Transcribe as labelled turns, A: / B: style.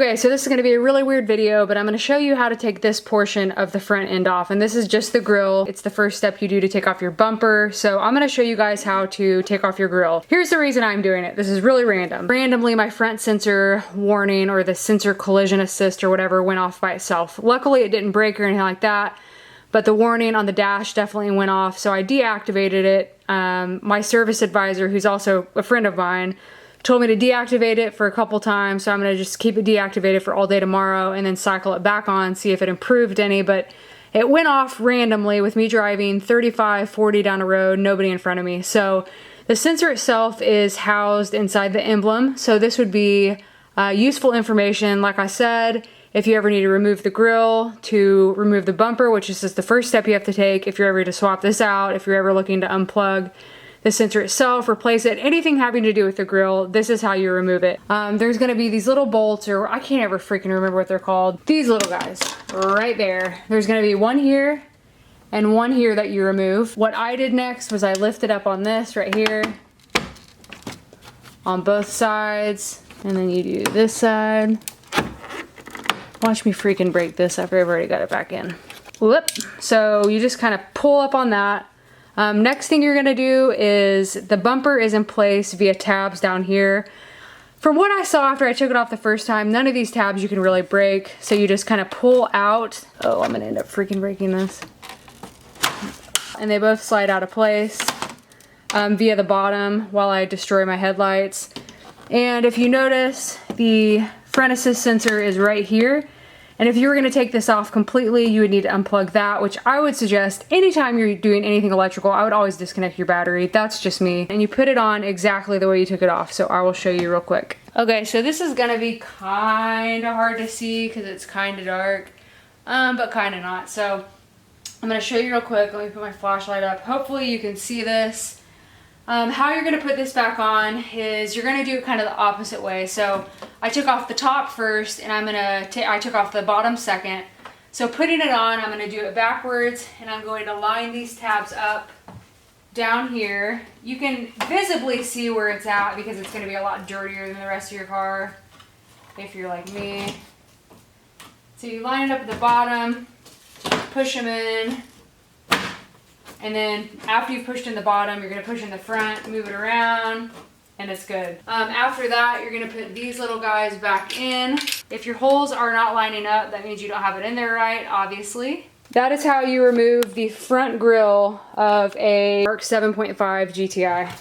A: Okay, so this is going to be a really weird video, but I'm going to show you how to take this portion of the front end off. And this is just the grill. It's the first step you do to take off your bumper. So I'm going to show you guys how to take off your grill. Here's the reason I'm doing it. This is really random. Randomly, my front sensor warning or the sensor collision assist or whatever went off by itself. Luckily, it didn't break or anything like that, but the warning on the dash definitely went off. So I deactivated it. My service advisor, who's also a friend of mine, told me to deactivate it for a couple times, so I'm gonna just keep it deactivated for all day tomorrow and then cycle it back on, see if it improved any, but it went off randomly with me driving 35, 40 down the road, nobody in front of me. So the sensor itself is housed inside the emblem, so this would be useful information. Like I said, if you ever need to remove the grill, to remove the bumper, which is just the first step you have to take, if you're ever to swap this out, if you're ever looking to unplug the sensor itself, replace it, anything having to do with the grill, this is how you remove it. There's gonna be these little bolts, or I can't ever freaking remember what they're called. These little guys, right there. There's gonna be one here and one here that you remove. What I did next was I lifted up on this right here, on both sides, and then you do this side. Watch me freaking break this after I've already got it back in. Whoop. So you just kind of pull up on that. Next thing you're gonna do is the bumper is in place via tabs down here. From what I saw after I took it off the first time, none of these tabs you can really break. So you just kind of pull out. Oh, I'm gonna end up freaking breaking this. And they both slide out of place via the bottom while I destroy my headlights. And if you notice, the front assist sensor is right here. And if you were gonna take this off completely, you would need to unplug that, which I would suggest anytime you're doing anything electrical, I would always disconnect your battery. That's just me. And you put it on exactly the way you took it off. So I will show you real quick. Okay, so this is gonna be kinda hard to see because it's kinda dark, but kinda not. So I'm gonna show you real quick. Let me put my flashlight up. Hopefully you can see this. How you're gonna put this back on is you're gonna do it kind of the opposite way. So I took off the top first and I took off the bottom second. So putting it on, I'm gonna do it backwards and I'm going to line these tabs up down here. You can visibly see where it's at because it's gonna be a lot dirtier than the rest of your car if you're like me. So you line it up at the bottom, push them in. And then after you've pushed in the bottom, you're gonna push in the front, move it around, and it's good. After that, you're gonna put these little guys back in. If your holes are not lining up, that means you don't have it in there right, obviously. That is how you remove the front grille of a Mark 7.5 GTI.